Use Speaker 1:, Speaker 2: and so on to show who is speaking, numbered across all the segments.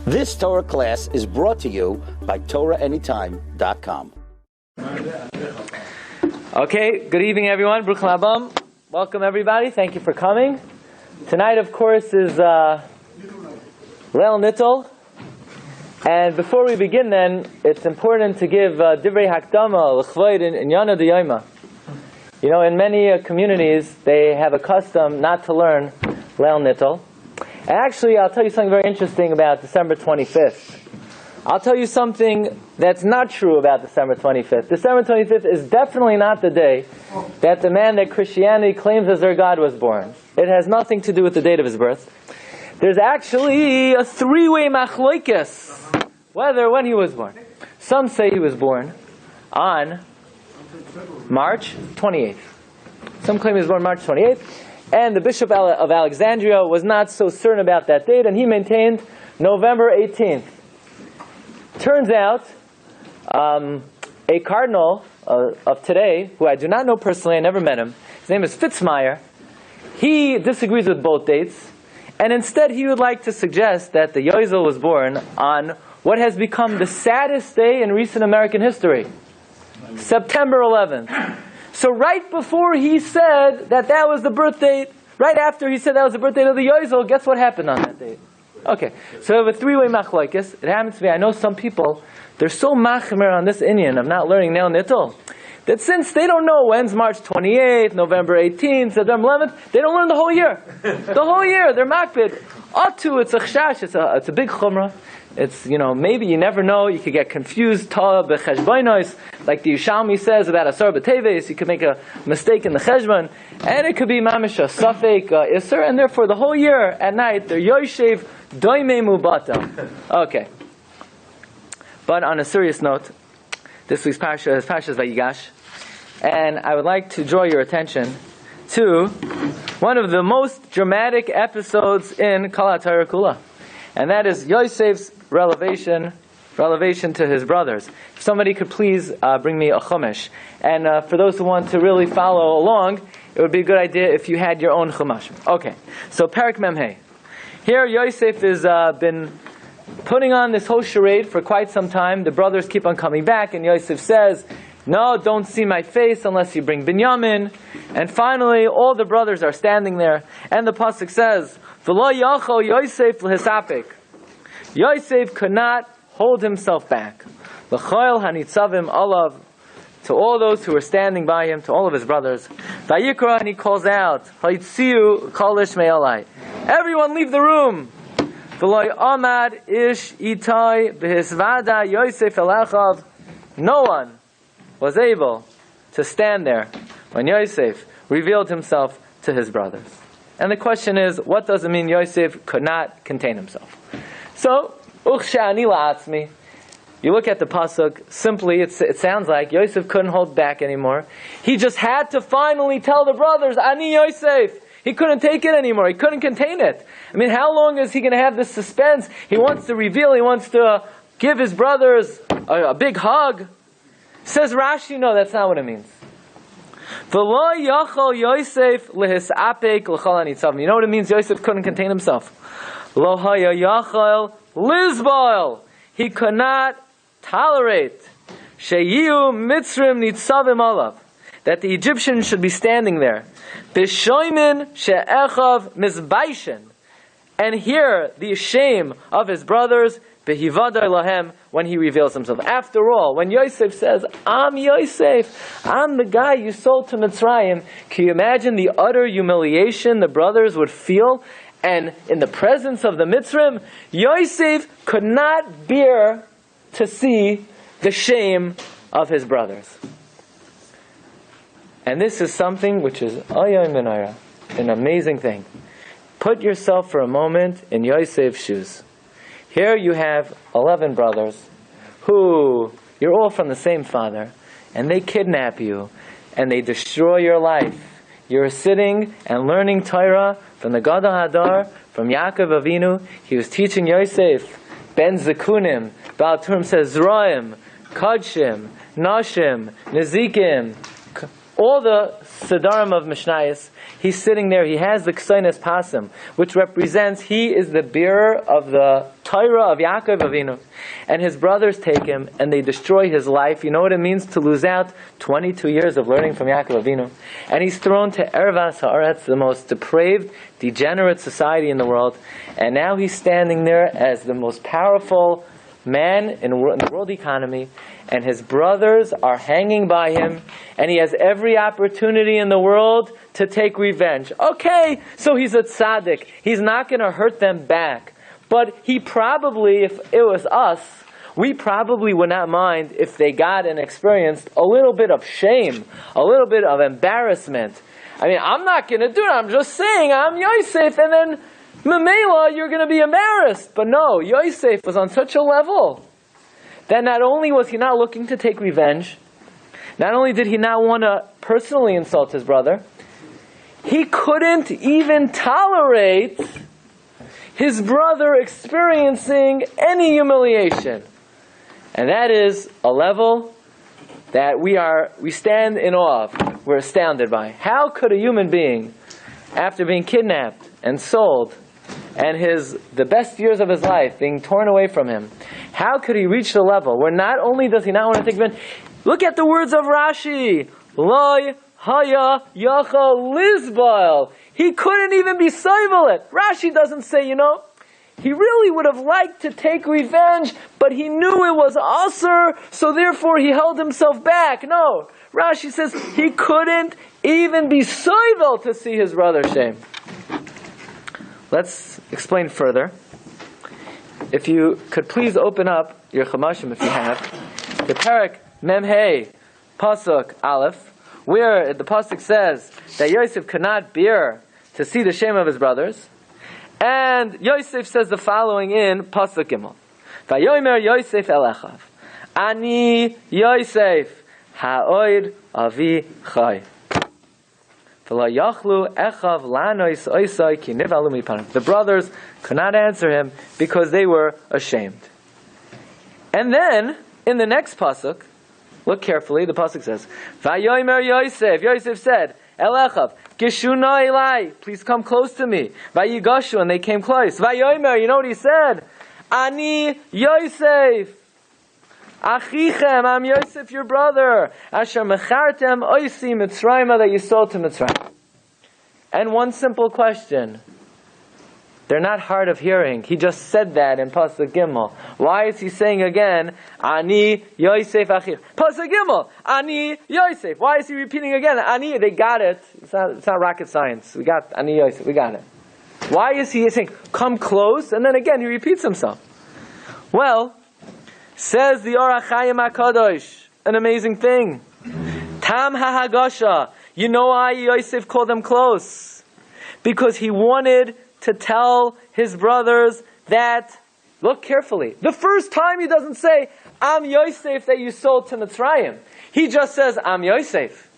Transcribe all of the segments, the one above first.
Speaker 1: This Torah class is brought to you by TorahAnytime.com.
Speaker 2: Okay, good evening everyone. Bruchim Habam. Welcome everybody. Thank you for coming. Tonight, of course, is Leil Nittel. And before we begin then, it's important to give Divrei Hakdama, L'chvoid in Yana D'Yoma. You know, in many communities, they have a custom not to learn Leil Nittel. And actually, I'll tell you something very interesting about December 25th. I'll tell you something that's not true about December 25th. December 25th is definitely not the day that the man that Christianity claims as their God was born. It has nothing to do with the date of his birth. There's actually a three-way machloikis when he was born. Some say he was born on March 28th. Some claim he was born March 28th. And the Bishop of Alexandria was not so certain about that date, and he maintained November 18th. Turns out, a cardinal of today, who I do not know personally, I never met him, his name is Fitzmyer, he disagrees with both dates, and instead he would like to suggest that the Yozel was born on what has become the saddest day in recent American history, September 11th. So right before he said that was the birth date, right after he said that was the birth date of the Yozel, guess what happened on that date? Okay, so we have a three-way machlokes. It happens to be, I know some people, they're so machmer on this Indian of not learning Leil Nittel, that since they don't know when's March 28th, November 18th, September 11th, they don't learn the whole year. The whole year, they're makbid. Atu, it's a chshash, it's a big chumrah. It's, you know, maybe you never know, you could get confused, like the Yushalmi says about Asar B'Teves, you could make a mistake in the cheshbon, and it could be mamish a safek, yetzer, and therefore the whole year, at night, they're Yosef, doime mubata. Okay. But on a serious note, this week's Parsha is Parshas Vayigash, and I would like to draw your attention to one of the most dramatic episodes in Kol HaTorah Kula. And that is Yosef's relation to his brothers. If somebody could please bring me a Chumash. And for those who want to really follow along, it would be a good idea if you had your own Chumash. Okay, so Perek Memhei. Here Yosef has been putting on this whole charade for quite some time. The brothers keep on coming back, and Yosef says, no, don't see my face unless you bring Binyamin. And finally, all the brothers are standing there, and the pasuk says, V'lo yachol Yosef l'hisapik. Yosef could not hold himself back. TorahAnytime alav, to all those who were standing by him, to all of his brothers. Vayikra, and he calls out, Hayitziu kolish me'alai. Everyone leave the room. V'lo amad ish itai b'hisvada Yosef elachav. No one was able to stand there when Yosef revealed himself to his brothers. And the question is, what does it mean Yosef could not contain himself? So, uchshani la'atzmi. You look at the pasuk, simply it sounds like Yosef couldn't hold back anymore. He just had to finally tell the brothers, Ani Yosef. He couldn't take it anymore. He couldn't contain it. I mean, how long is he going to have this suspense? He wants to reveal, he wants to give his brothers a big hug. Says Rashi, no, that's not what it means. V'lo yachol Yosef lehisapek l'chol hanitzavim. You know what it means? Yosef couldn't contain himself. Lo haya yachol lizbal. He could not tolerate sheyiu mitzrim nitzavim alav, that the Egyptians should be standing there. B'shoimin she'echav mizbaishin, and hear the shame of his brothers. Behivadai lahem, when he reveals himself. After all, when Yosef says, I'm Yosef, I'm the guy you sold to Mitzrayim, can you imagine the utter humiliation the brothers would feel? And in the presence of the Mitzrayim, Yosef could not bear to see the shame of his brothers. And this is something which is an amazing thing. Put yourself for a moment in Yosef's shoes. Here you have 11 brothers who, you're all from the same father, and they kidnap you, and they destroy your life. You're sitting and learning Torah from the Gadol Hadar, from Yaakov Avinu. He was teaching Yosef, Ben Zekunim, Baal Turim says Zroim, Kodshim, Nashim, Nezikim, all the Siddharim of Mishnayos, he's sitting there, he has the Ksainas Pasim, which represents he is the bearer of the Torah of Yaakov Avinu. And his brothers take him and they destroy his life. You know what it means to lose out 22 years of learning from Yaakov Avinu? And he's thrown to Ervas Haaretz, the most depraved, degenerate society in the world. And now he's standing there as the most powerful man in the world economy, and his brothers are hanging by him, and he has every opportunity in the world to take revenge. Okay, so he's a tzaddik. He's not going to hurt them back. But he probably, if it was us, we probably would not mind if they got and experienced a little bit of shame, a little bit of embarrassment. I mean, I'm not going to do it. I'm just saying I'm Yosef, and then Mamela, you're going to be embarrassed. But no, Yosef was on such a level that not only was he not looking to take revenge, not only did he not want to personally insult his brother, he couldn't even tolerate his brother experiencing any humiliation. And that is a level that we stand in awe of, we're astounded by. How could a human being, after being kidnapped and sold, and the best years of his life being torn away from him, how could he reach the level where not only does he not want to take revenge, look at the words of Rashi, Loi haya yacha lizbael. He couldn't even be soivel it. Rashi doesn't say, he really would have liked to take revenge, but he knew it was asur, so therefore he held himself back. No, Rashi says he couldn't even be soivel to see his brother shame. Let's explain further. If you could please open up your Chumashim, if you have, the Perek Memhei Pasuk Aleph, where the Pasuk says that Yosef could not bear to see the shame of his brothers. And Yosef says the following in Pasuk Gimel. Vayomer Yosef el Echav, Ani Yosef ha'oid avi chai. The brothers could not answer him because they were ashamed. And then, in the next pasuk, look carefully, the pasuk says, Vayomer Yosef, Yosef said, Elechav, Gishuna Elai, please come close to me. Vayigashu, and they came close. Vayomer, you know what he said? Ani Yosef. Achichem, I'm Yosef, your brother. Asher mechartem oisi Mitzrayim, that you sold to Mitzrayim. And one simple question. They're not hard of hearing. He just said that in Pasuk Gimel. Why is he saying again, Ani Yosef Achich? Pasuk Gimel, Ani Yosef. Why is he repeating again? Ani, they got it. It's not rocket science. We got Ani Yosef, we got it. Why is he saying, come close? And then again, he repeats himself. Well, says the TorahAnytime HaKadosh, an amazing thing. Tam hahagasha. You know why Yosef called them close? Because he wanted to tell his brothers that, look carefully, the first time he doesn't say, I'm Yosef that you sold to Mitzrayim. He just says, I'm Yosef.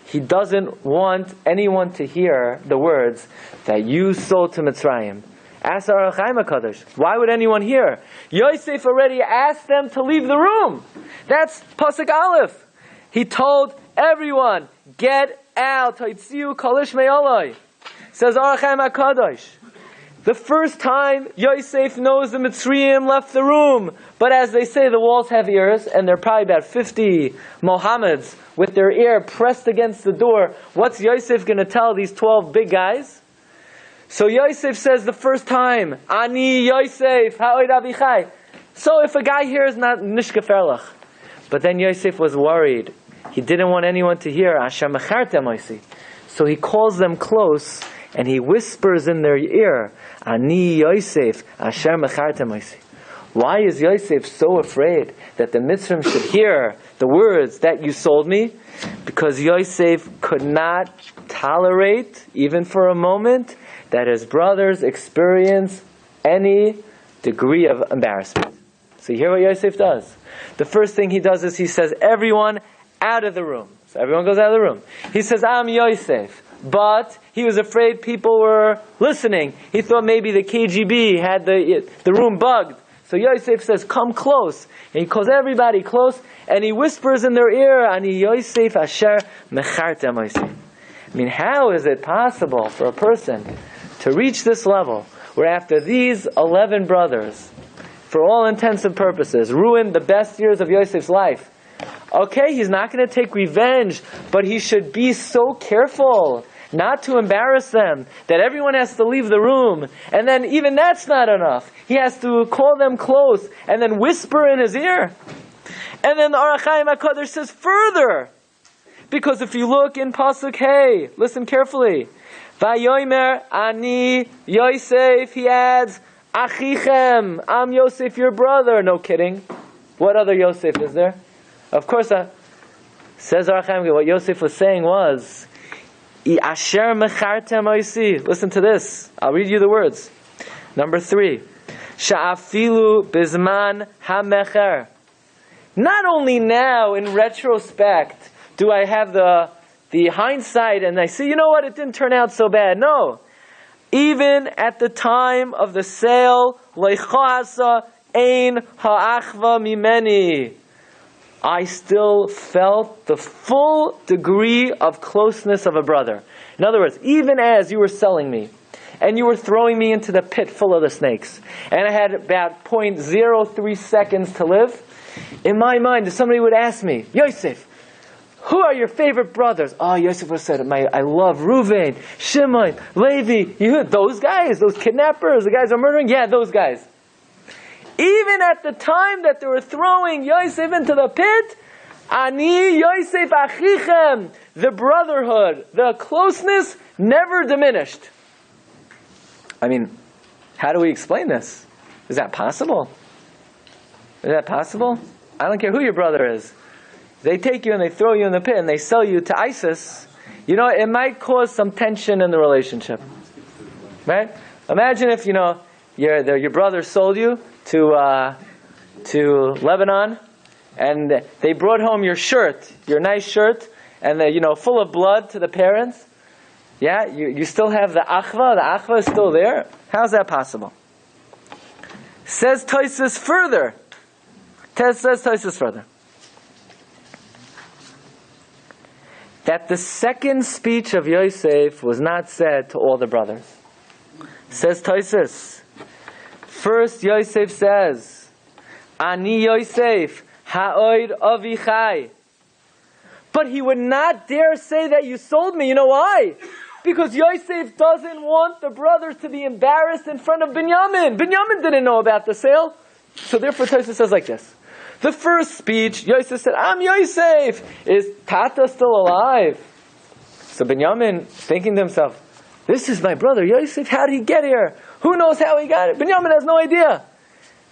Speaker 2: He doesn't want anyone to hear the words that you sold to Mitzrayim. Ask TorahAnytime HaKadosh. Why would anyone hear? Yosef already asked them to leave the room. That's Pasuk Aleph. He told everyone, get out. Says TorahAnytime HaKadosh. The first time Yosef knows the Mitzrayim left the room. But as they say, the walls have ears, and there are probably about 50 Mohammeds with their ear pressed against the door. What's Yosef going to tell these 12 big guys? So Yosef says the first time, Ani Yosef, ha'oid avichai. So if a guy hears, not nishkaferlach. But then Yosef was worried. He didn't want anyone to hear, Asher mechartem oisi. So he calls them close, and he whispers in their ear, Ani Yosef, Asher mechartem oisi. Why is Yosef so afraid that the Mitzrayim should hear the words that you sold me? Because Yosef could not tolerate, even for a moment, that his brothers experience any degree of embarrassment. So you hear what Yosef does? The first thing he does is he says, everyone out of the room. So everyone goes out of the room. He says, I'm Yosef. But he was afraid people were listening. He thought maybe the KGB had the room bugged. So Yosef says, come close. And he calls everybody close, and he whispers in their ear, Ani Yosef asher mechartem Yosef. I mean, how is it possible for a person to reach this level, where after these 11 brothers, for all intents and purposes, ruined the best years of Yosef's life? Okay, he's not going to take revenge, but he should be so careful not to embarrass them, that everyone has to leave the room. And then even that's not enough. He has to call them close and then whisper in his ear. And then the Ohr HaChaim HaKadosh says further, because if you look in Pasuk Hey, listen carefully. Vayomer Ani Yosef, he adds, Achichem, I'm Yosef, your brother. No kidding. What other Yosef is there? Of course, says Ohr HaChaim, what Yosef was saying was, Asher mechartem Yosef. Listen to this. I'll read you the words. Number 3. Sha'afilu bizman hamecher. Not only now, in retrospect, do I have the hindsight and I see, you know what, it didn't turn out so bad. No. Even at the time of the sale, leichasa ein ha'achva mimeni, I still felt the full degree of closeness of a brother. In other words, even as you were selling me, and you were throwing me into the pit full of the snakes, and I had about 0.03 seconds to live, in my mind, if somebody would ask me, Yosef, who are your favorite brothers? Oh, Yosef would have said, I love Reuven, Shimon, Levi, those guys, those kidnappers, the guys who are murdering, yeah, those guys. Even at the time that they were throwing Yosef into the pit, Ani Yosef Achichem, the brotherhood, the closeness never diminished. I mean, how do we explain this? Is that possible? Is that possible? I don't care who your brother is. They take you and they throw you in the pit and they sell you to ISIS. You know, it might cause some tension in the relationship. Right? Imagine if, your brother sold you to Lebanon, and they brought home your shirt, your nice shirt, and full of blood to the parents. Yeah, you still have the achva. The achva is still there. How's that possible? Says Tosfos further. That the second speech of Yosef was not said to all the brothers. Says Tosfos. First, Yosef says, Ani Yosef, ha'oid avichai. But he would not dare say that you sold me. You know why? Because Yosef doesn't want the brothers to be embarrassed in front of Binyamin. Binyamin didn't know about the sale. So therefore, Tosfos says like this. The first speech, Yosef said, I'm Yosef. Is Tata still alive? So Binyamin, thinking to himself, this is my brother Yosef. How did he get here? Who knows how he got it? Binyamin has no idea.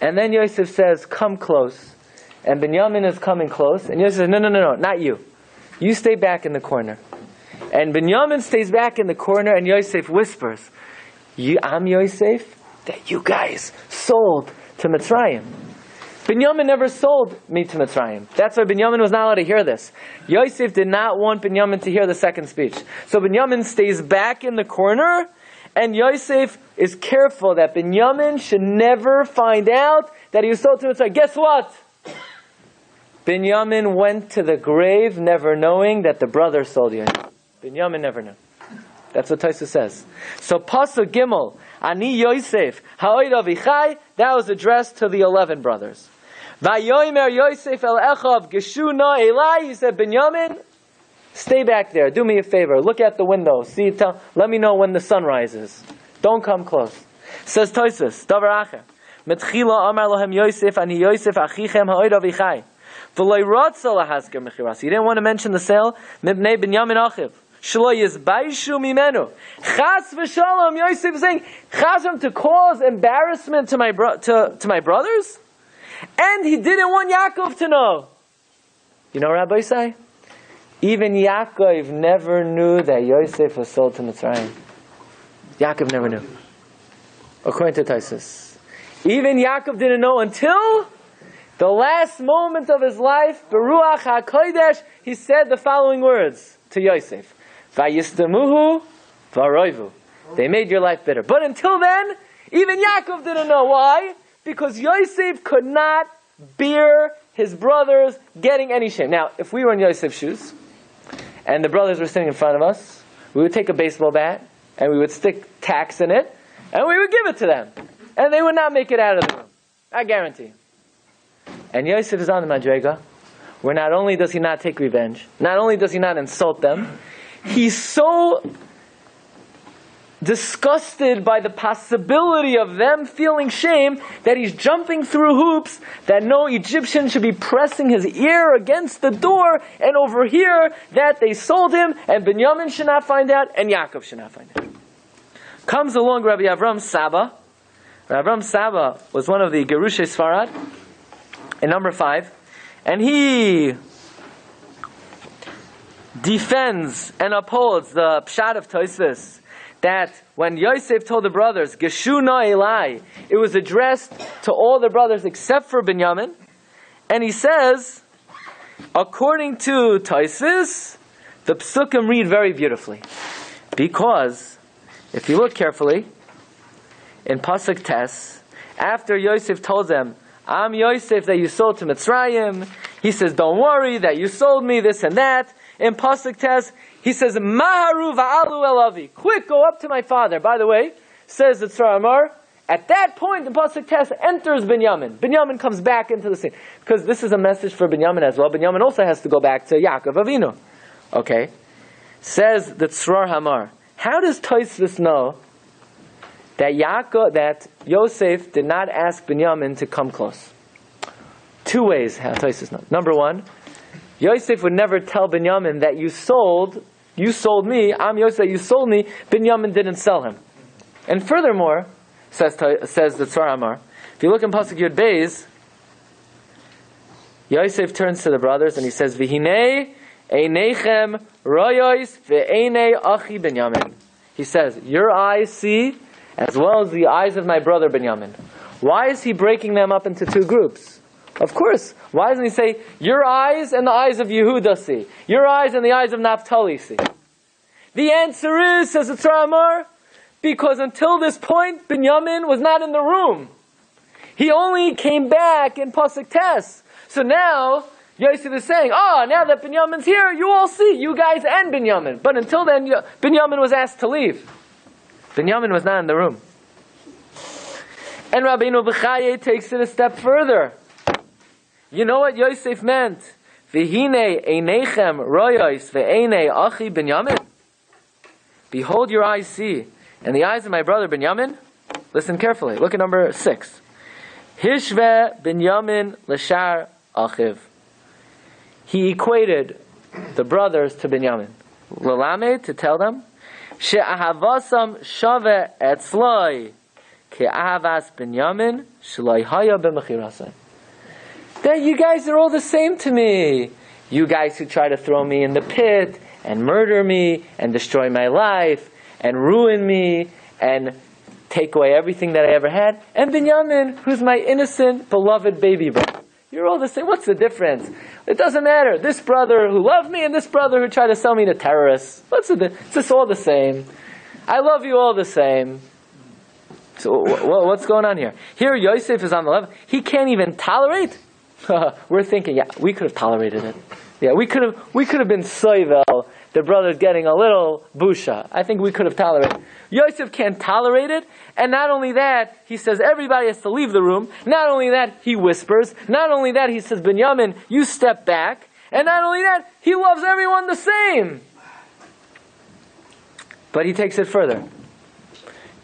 Speaker 2: And then Yosef says, come close. And Binyamin is coming close. And Yosef says, no, not you. You stay back in the corner. And Binyamin stays back in the corner and Yosef whispers, I'm Yosef that you guys sold to Mitzrayim. Binyamin never sold me to Mitzrayim. That's why Binyamin was not allowed to hear this. Yosef did not want Binyamin to hear the second speech. So Binyamin stays back in the corner, and Yosef is careful that Binyamin should never find out that he was sold to Mitzrayim. Guess what? Binyamin went to the grave never knowing that the brother sold you. Binyamin never knew. That's what Tosfos says. So Pasuk Gimel, Ani Yosef, ha'oid avichai, that was addressed to the 11 brothers. Vayomer Yosef el Echav geshu na elai. He said, Binyamin, stay back there. Do me a favor. Look at the window. See, let me know when the sun rises. Don't come close. Says Tosfos, Davar Acher. Metchila amar lahem Yosef ani Yosef achichem ha'oid avichai. V'loi ratza lahasker mechiras. He didn't want to mention the sale. Mibnei Binyamin achiv. Shlo yizbaishu mimenu. Chas v'shalom. Yosef is saying, chasam to cause embarrassment to my brothers? And he didn't want Yaakov to know. You know, Rabbi say? Even Yaakov never knew that Yosef was sold to Mitzrayim. Yaakov never knew. According to Tosfos. Even Yaakov didn't know until the last moment of his life, Beruach HaKodesh, he said the following words to Yosef. Vayistamuhu varoivu. They made your life bitter. But until then, even Yaakov didn't know. Why? because Yosef could not bear his brothers getting any shame. Now, if we were in Yosef's shoes, and the brothers were sitting in front of us, we would take a baseball bat, and we would stick tacks in it, and we would give it to them. And they would not make it out of the room. I guarantee. And Yosef is on the Madrega, where not only does he not take revenge, not only does he not insult them, he's so disgusted by the possibility of them feeling shame that he's jumping through hoops that no Egyptian should be pressing his ear against the door and overhear that they sold him, and Binyamin should not find out, and Yaakov should not find out. Comes along Rabbi Avram Saba. Rabbi Avram Saba was one of the Gerushei Sfarad in number 5, and he defends and upholds the pshat of Tosfos that when Yosef told the brothers, Geshu na Elai, it was addressed to all the brothers except for Binyamin. And he says, according to Tosfos, the psukim read very beautifully. Because, if you look carefully, in Pasuk Tes, after Yosef told them, I'm Yosef that you sold to Mitzrayim, he says, don't worry that you sold me, this and that. In Pasuk Tes, he says, Maharu va'alu elavi. Quick, go up to my father. By the way, says the Tzara, at that point in Pasuk Tes enters Binyamin. Binyamin comes back into the scene. Because this is a message for Binyamin as well. Binyamin also has to go back to Yaakov Avinu. Okay. Says the Tzara, how does Tosfos know that Yosef did not ask Binyamin to come close? 2 ways how Tosfos knows. Number 1, Yosef would never tell Binyamin that you sold me, I'm Yosef that you sold me, Binyamin didn't sell him. And furthermore, says the Tzara Amar, if you look in Pasuk Yud Beis, Yosef turns to the brothers and he says, V'hinei einechem royos ve'einei achi Binyamin. He says, your eyes see as well as the eyes of my brother Binyamin. Why is he breaking them up into 2 groups? Of course. Why doesn't he say, your eyes and the eyes of Yehuda see? Your eyes and the eyes of Naphtali see? The answer is, says the Tzara Amar, because until this point, Binyamin was not in the room. He only came back in Pasuk Tes. So now, Yosef is saying, now that Binyamin's here, you all see, you guys and Binyamin. But until then, Binyamin was asked to leave. Binyamin was not in the room. And Rabbeinu B'chaye takes it a step further. You know what Yosef meant? V'hinei einechem royos ve'einei achi Binyamin. Behold, your eyes see, and the eyes of my brother Binyamin. Listen carefully. Look at number 6. Hishve Binyamin l'shar achiv. He equated the brothers to Binyamin. L'lamed, to tell them, she'ahavasam shave etzloi ke'ahavas Binyamin shloi haya b'mechirasai. That you guys are all the same to me. You guys who try to throw me in the pit and murder me and destroy my life and ruin me and take away everything that I ever had. And Binyamin, who's my innocent, beloved baby brother. You're all the same. What's the difference? It doesn't matter. This brother who loved me and this brother who tried to sell me to terrorists. It's just all the same. I love you all the same. So what's going on here? Here Yosef is on the level. He can't even tolerate. We're thinking, we could have tolerated it. We could have been soivel, the brothers getting a little busha. I think we could have tolerated. Yosef can't tolerate it, and not only that, he says everybody has to leave the room. Not only that, he whispers. Not only that, he says, Binyamin, you step back. And not only that, he loves everyone the same. But he takes it further.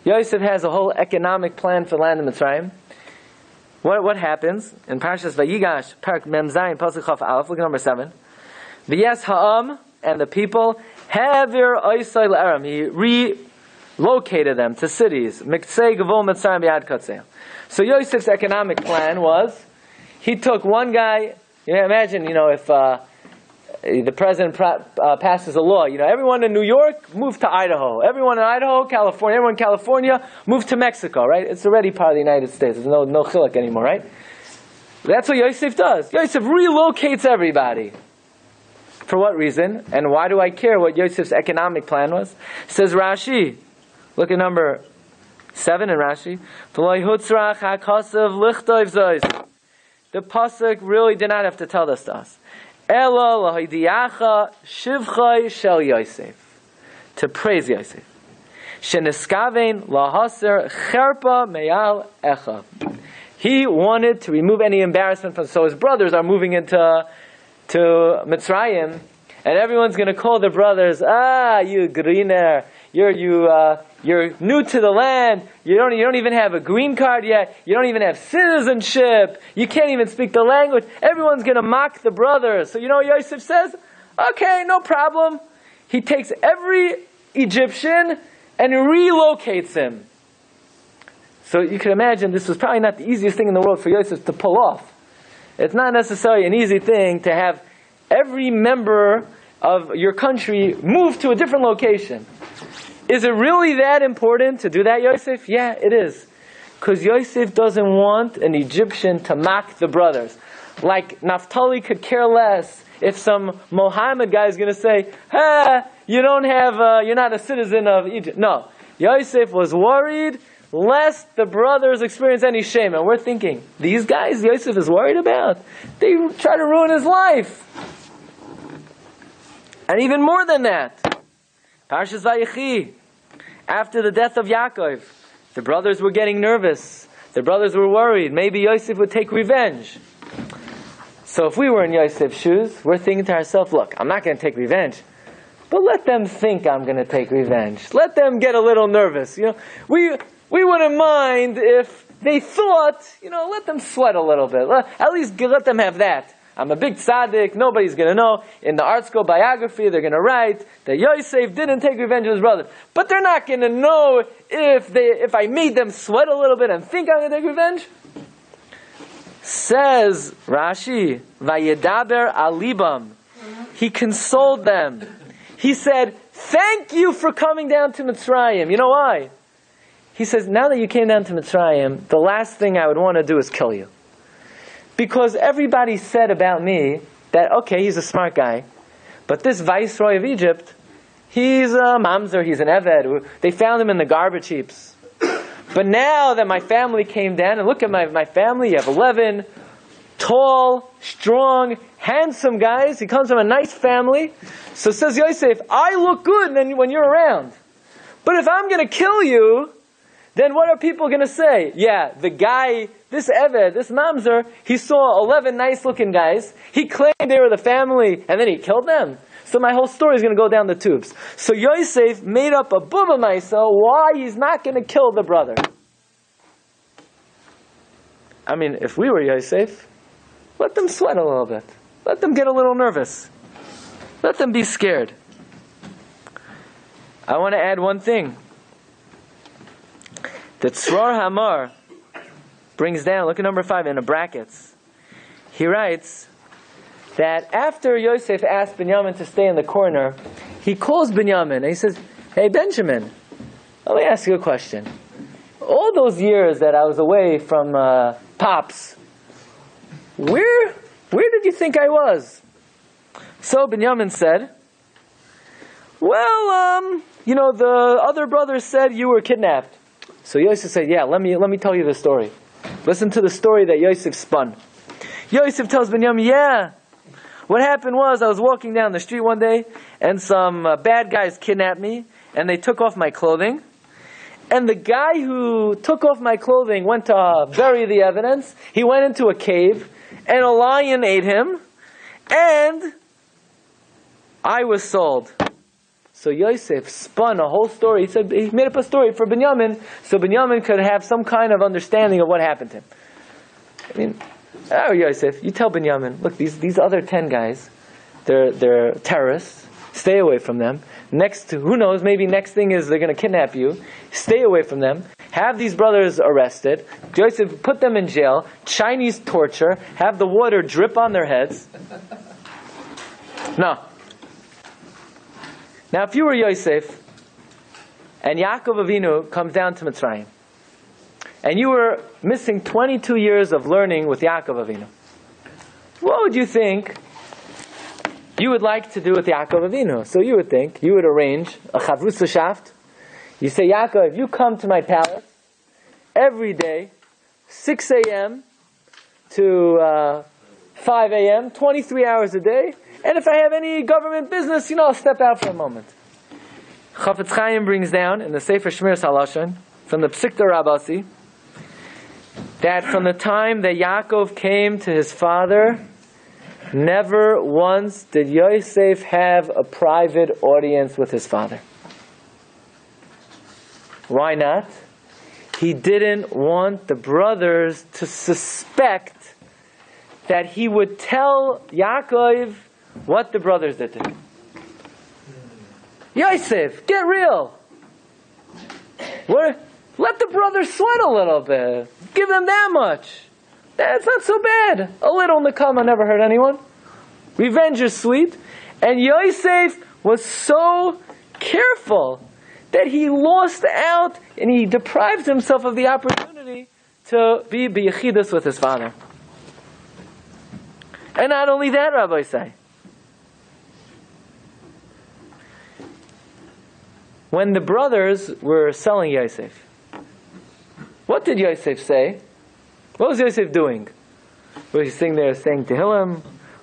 Speaker 2: Yosef has a whole economic plan for land of Mitzrayim. What happens in Parshas Vayigash, Parak Mem Zayin, Pasuk Chaf Aleph, look at number 7. V'yes ha'am, and the people, Havir oisai l'eram, he relocated them to cities. Miktsei gavol Mitzrayim b'yad katzeh. So Yosef's economic plan was, he took one guy, imagine, if the president passes a law, everyone in New York moved to Idaho. Everyone in Idaho, California, everyone in California moved to Mexico, right? It's already part of the United States. There's no chiluk anymore, right? That's what Yosef does. Yosef relocates everybody. For what reason? And why do I care what Yosef's economic plan was? Says Rashi, look at number 7 in Rashi. The pasuk really did not have to tell this to us. Ela lahidiacha shivchai shel Yosef, to praise Yosef. Sheniskavein lahaser cherpa meyal echa. He wanted to remove any embarrassment from. So his brothers are moving into Mitzrayim, and everyone's going to call the brothers, you greener, you're new to the land. You don't even have a green card yet. You don't even have citizenship. You can't even speak the language. Everyone's going to mock the brothers. So you know what Yosef says? Okay, no problem. He takes every Egyptian and relocates him. So you can imagine this was probably not the easiest thing in the world for Yosef to pull off. It's not necessarily an easy thing to have every member of your country move to a different location. Is it really that important to do that, Yosef? Yeah, it is. Because Yosef doesn't want an Egyptian to mock the brothers. Like Naphtali could care less if some Mohammed guy is going to say, you're not a citizen of Egypt. No. Yosef was worried lest the brothers experience any shame. And we're thinking, these guys Yosef is worried about, they try to ruin his life. And even more than that, Parshas Vayigash, after the death of Yaakov, the brothers were getting nervous. The brothers were worried. Maybe Yosef would take revenge. So if we were in Yosef's shoes, we're thinking to ourselves, look, I'm not going to take revenge, but let them think I'm going to take revenge. Let them get a little nervous. We wouldn't mind if they thought, let them sweat a little bit. At least let them have that. I'm a big tzaddik, nobody's going to know. In the art school biography, they're going to write that Yosef didn't take revenge on his brothers. But they're not going to know if I made them sweat a little bit and think I'm going to take revenge. Says Rashi, Vayedaber alibam. He consoled them. He said, thank you for coming down to Mitzrayim. You know why? He says, now that you came down to Mitzrayim, the last thing I would want to do is kill you. Because everybody said about me that, okay, he's a smart guy, but this viceroy of Egypt, he's a mamzer, he's an eved. They found him in the garbage heaps. But now that my family came down, and look at my family, you have 11 tall, strong, handsome guys. He comes from a nice family. So says Yosef, I look good when you're around. But if I'm going to kill you, then what are people going to say? Yeah, the guy, this Eved, this Mamzer, he saw 11 nice-looking guys. He claimed they were the family, and then he killed them. So my whole story is going to go down the tubes. So Yosef made up a bubba maisa why he's not going to kill the brother. I mean, if we were Yosef, let them sweat a little bit. Let them get a little nervous. Let them be scared. I want to add one thing. The Tzror Hamar brings down, look at number 5 in the brackets. He writes that after Yosef asked Binyamin to stay in the corner, he calls Binyamin and he says, hey Benjamin, let me ask you a question. All those years that I was away from Pops, where did you think I was? So Binyamin said, well, the other brothers said you were kidnapped. So Yosef said, yeah, let me tell you the story. Listen to the story that Yosef spun. Yosef tells Binyamin, yeah, what happened was I was walking down the street one day and some bad guys kidnapped me and they took off my clothing. And the guy who took off my clothing went to bury the evidence. He went into a cave and a lion ate him and I was sold. So Yosef spun a whole story. He made up a story for Binyamin, so Binyamin could have some kind of understanding of what happened to him. I mean, Yosef, you tell Binyamin, look, these other 10 guys, they're terrorists. Stay away from them. Who knows, maybe next thing is they're going to kidnap you. Stay away from them. Have these brothers arrested. Yosef, put them in jail. Chinese torture. Have the water drip on their heads. No. Now, if you were Yosef, and Yaakov Avinu comes down to Mitzrayim, and you were missing 22 years of learning with Yaakov Avinu, what would you think you would like to do with Yaakov Avinu? So you would arrange a chavrusashaft. You say, Yaakov, you come to my palace, every day, 6 a.m. to 5 a.m., 23 hours a day. And if I have any government business, I'll step out for a moment. Chafetz Chaim brings down in the Sefer Shmiras HaLashon from the Psikta Rabbasi that from the time that Yaakov came to his father, never once did Yosef have a private audience with his father. Why not? He didn't want the brothers to suspect that he would tell Yaakov what the brothers did to him. Yosef, get real. Let the brothers sweat a little bit. Give them that much. That's not so bad. A little nekama never hurt anyone. Revenge is sweet. And Yosef was so careful that he lost out and he deprived himself of the opportunity to be b'yechidus with his father. And not only that, Rabbi say, when the brothers were selling Yosef, what did Yosef say? What was Yosef doing? Was he sitting there saying Tehillim?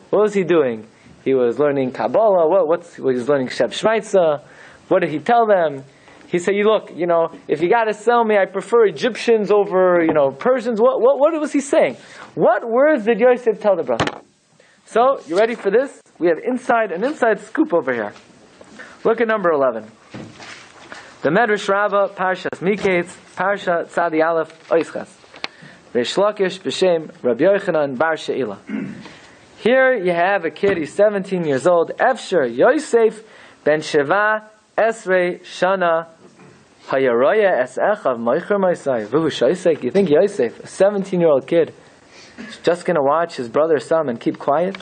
Speaker 2: What was he doing? He was learning Kabbalah. He was learning Sheb Shmaitza. What did he tell them? He said, look, if you got to sell me, I prefer Egyptians over, Persians. What was he saying? What words did Yosef tell the brothers? So, you ready for this? We have an inside scoop over here. Look at number 11. The Medrash Rabbah, Parshas Miketz, Parsha Tzadi Aleph, Oischas. Reish Lakish, B'Shem, Rabbi Yochanan, Bar She'ila. Here you have a kid, he's 17 years old. Efsher Yosef ben Sheva Esrei Shana Hayaroya Es Echav Moicher Moisai Vuhu Shoisek. You think Yosef, a 17-year-old kid, is just going to watch his brother Sam and keep quiet?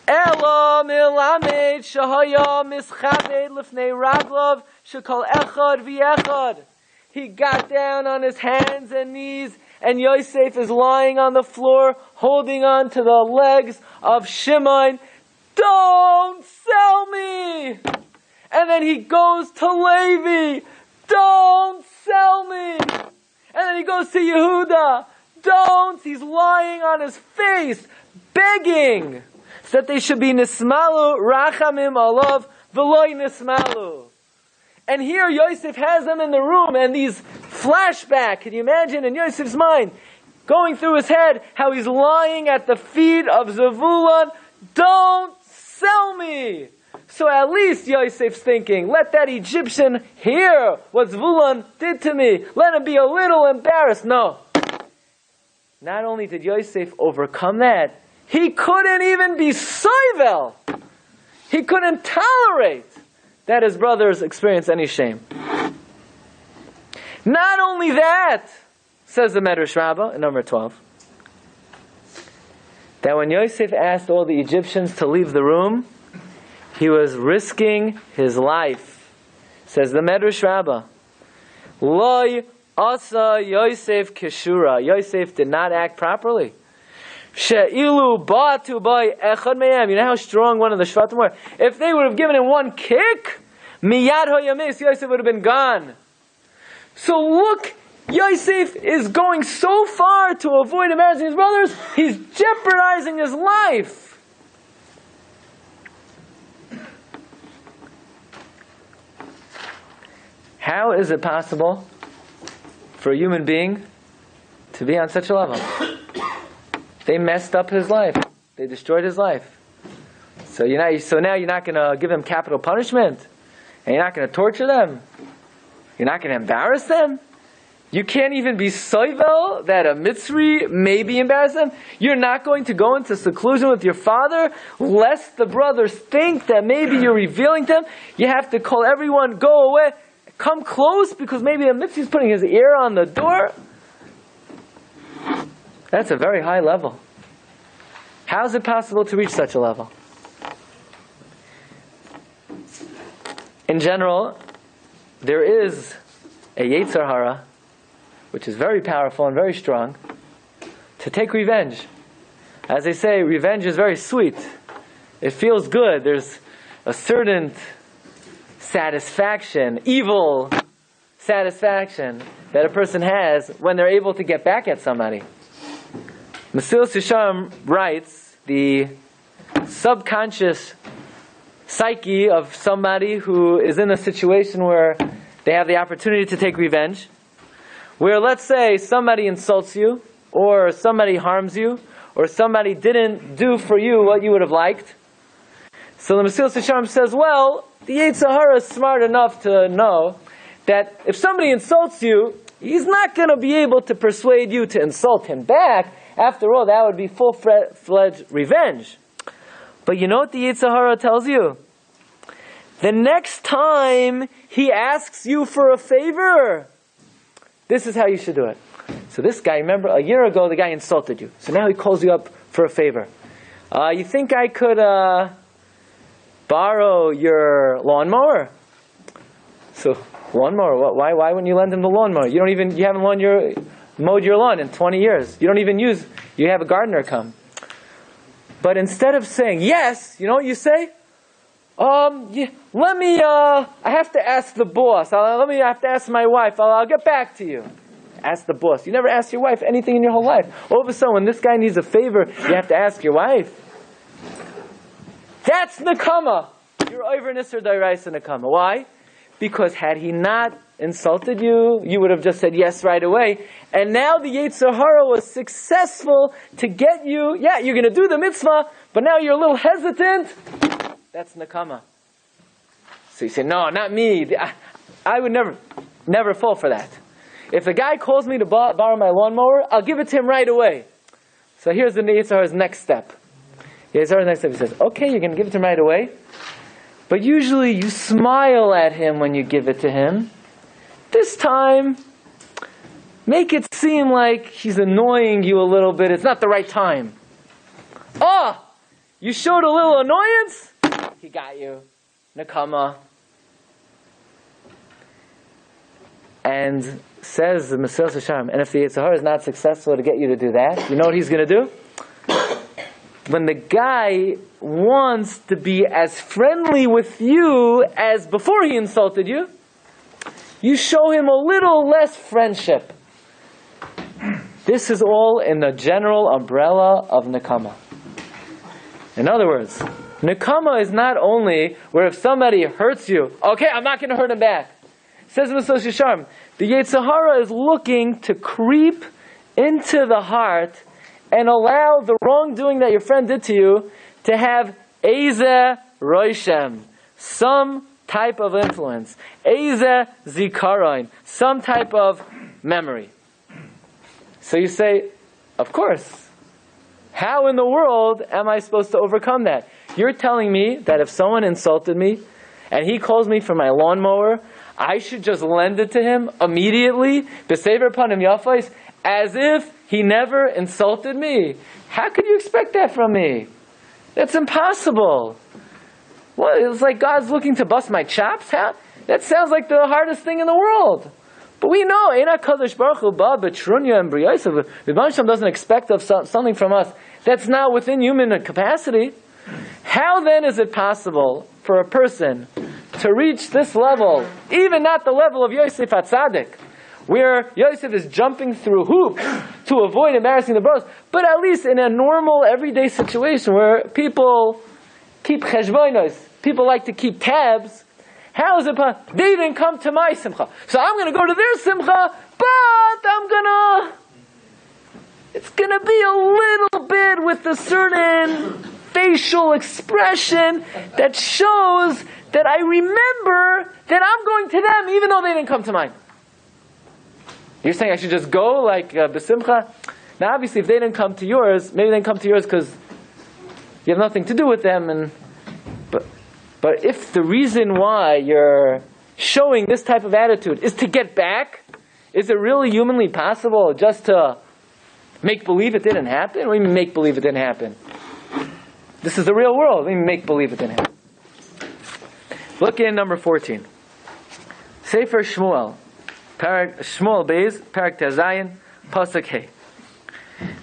Speaker 2: Ela milamed shahaya mischabed lifnei raglov shekol echad v'echad. He got down on his hands and knees, and Yosef is lying on the floor, holding on to the legs of Shimon. Don't sell me! And then he goes to Levi. Don't sell me! And then he goes to Yehuda. Don't! He's lying on his face, begging that they should be nismalu rachamim alav v'loy nismalu. And here Yosef has them in the room, and these flashback, can you imagine in Yosef's mind, going through his head, how he's lying at the feet of Zevulun. Don't sell me! So at least Yosef's thinking, let that Egyptian hear what Zevulun did to me. Let him be a little embarrassed. No. Not only did Yosef overcome that, he couldn't even be soivel. He couldn't tolerate that his brothers experience any shame. Not only that, says the Medrash Rabbah in number 12, that when Yosef asked all the Egyptians to leave the room, he was risking his life. Says the Medrash Rabbah, Loi asa Yosef keshura. Yosef did not act properly. She'ilu ba'atu by echad me'em. You know how strong one of the Shvatim were? If they would have given him one kick, miyad hoyamis, Yosef would have been gone. So look, Yosef is going so far to avoid embarrassing his brothers, he's jeopardizing his life. How is it possible for a human being to be on such a level? They messed up his life. They destroyed his life. So now you're not going to give them capital punishment, and you're not going to torture them. You're not going to embarrass them. You can't even be soivel that a Mitzri maybe embarrass them. You're not going to go into seclusion with your father, lest the brothers think that maybe you're revealing them. You have to call everyone, go away, come close, because maybe a Mitzri is putting his ear on the door. That's a very high level. How is it possible to reach such a level? In general, there is a yetzer hara, which is very powerful and very strong, to take revenge. As they say, revenge is very sweet. It feels good. There's a certain satisfaction. Evil satisfaction that a person has when they're able to get back at somebody. Mesilas Yesharim writes, the subconscious psyche of somebody who is in a situation where they have the opportunity to take revenge, where let's say somebody insults you, or somebody harms you, or somebody didn't do for you what you would have liked. So the Mesilas Yesharim says, well, the yetzer hara is smart enough to know that if somebody insults you, he's not going to be able to persuade you to insult him back. After all, that would be full-fledged revenge. But you know what the yetzer hara tells you? The next time he asks you for a favor, this is how you should do it. So this guy, remember, a year ago the guy insulted you. So now he calls you up for a favor. You think I could borrow your lawnmower? So, lawnmower, why wouldn't you lend him the lawnmower? You haven't mowed your lawn in 20 years. You have a gardener come. But instead of saying yes, you know what you say? I have to ask the boss. I have to ask my wife. I'll get back to you. Ask the boss. You never asked your wife anything in your whole life. All of a sudden, when this guy needs a favor, you have to ask your wife. That's nekama. You're over nisr d'oraisa nekama. Why? Because had he not insulted you, you would have just said yes right away. And now the yetzer hara was successful to get you. Yeah, you're going to do the mitzvah, but now you're a little hesitant. That's nekama. So you say, no, not me. I would never fall for that. If the guy calls me to borrow my lawnmower, I'll give it to him right away. So here's the yetzer hara's next step. Yetzer hara's next step, he says, okay, you're going to give it to him right away. But usually you smile at him when you give it to him. This time, make it seem like he's annoying you a little bit. It's not the right time. Oh, you showed a little annoyance? He got you. Nekama. And says the Mesilas Yesharim, and if the yetzer hara is not successful to get you to do that, you know what he's going to do? When the guy wants to be as friendly with you as before he insulted you, you show him a little less friendship. This is all in the general umbrella of nekama. In other words, nekama is not only where if somebody hurts you, okay, I'm not going to hurt him back. Says Mesilas Yesharim, the yetzer hara is looking to creep into the heart and allow the wrongdoing that your friend did to you to have eze roishem, some type of influence, eze zikaron, some type of memory. So you say, of course. How in the world am I supposed to overcome that? You're telling me that if someone insulted me and he calls me for my lawnmower, I should just lend it to him immediately, b'sever panim yafais, as if he never insulted me. How could you expect that from me? That's impossible. Well, it's like God's looking to bust my chops? How? That sounds like the hardest thing in the world. But we know, Eina Kadosh Baruch Hu ba betrunya and b'yosef. The Rebbe doesn't expect of something from us that's not within human capacity. How then is it possible for a person to reach this level, even not the level of Yosef Hatzadik, where Yosef is jumping through hoops to avoid embarrassing the brothers, but at least in a normal, everyday situation where people keep cheshbonos, people like to keep tabs, how is it possible? They didn't come to my simcha, so I'm going to go to their simcha, but it's going to be a little bit with a certain facial expression that shows that I remember that I'm going to them even though they didn't come to mine. You're saying I should just go like b'simcha? Now obviously if they didn't come to yours, maybe they didn't come to yours because you have nothing to do with them. But if the reason why you're showing this type of attitude is to get back, is it really humanly possible just to make believe it didn't happen? What do you mean make believe it didn't happen? This is the real world. What do you mean make believe it didn't happen? Look in number 14. Sefer Shmuel. Shmuel Beis, Parak Tezayin, Pasuk Hey.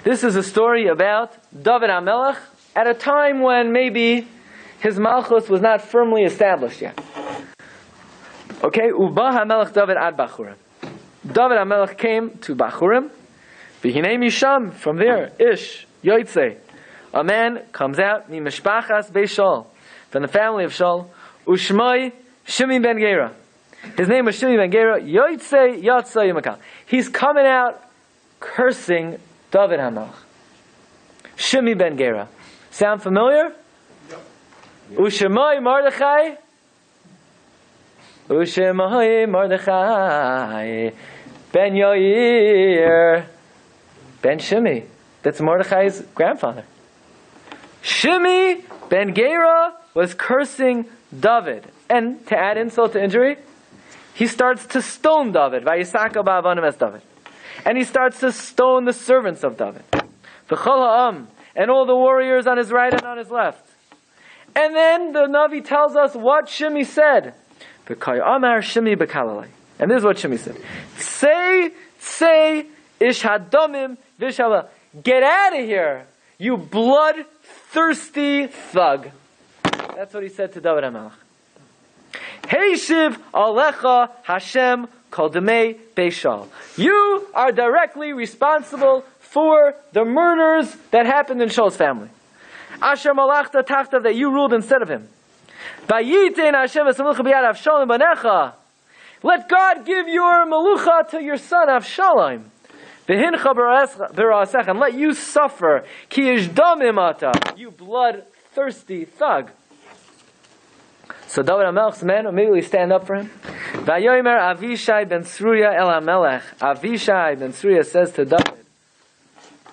Speaker 2: This is a story about David HaMelech at a time when maybe his malchus was not firmly established yet. Okay, Uba HaMelech David ad Bachurim. David HaMelech came to Bachurim. V'hinei misham, from there, Ish, Yotze. A man comes out, Mi Mishpachas Beis Shaul, from the family of Shaul. Ushmai Shimi ben Gera. His name was Shimi ben Gera. Yotze Yatsa Yimakal. He's coming out cursing David HaMelech. Shimi ben Gera. Sound familiar? Ushmai Mordechai. Ushmai Mordechai. Ben Yair. Ben Shimi. That's Mordechai's grandfather. Shimi ben Gera was cursing David. And to add insult to injury, he starts to stone David. Vayisaka ba'avanim es David. And he starts to stone the servants of David. V'chol ha'am. And all the warriors on his right and on his left. And then the Navi tells us what Shimi said. V'kay amar Shimi b'kalalei. And this is what Shimi said. Say, ish hadamim v'shala. Get out of here, you blood-thirsty thug. That's what he said to David HaMelech. Heishiv alecha Hashem kol demei Beis Shaul. You are directly responsible for the murders that happened in Shaul's family. Asher malachta tachtav, that you ruled instead of him. Vayitein Hashem v'samlucha b'yad Avshalom banecha. Let God give your malucha to your son Avshalom. And let you suffer, ki ishdamim ata, you bloodthirsty thug. So David HaMelech's men immediately stand up for him. Vayomer Avishai ben Sruya el HaMelech. Avishai ben Sruya says to David,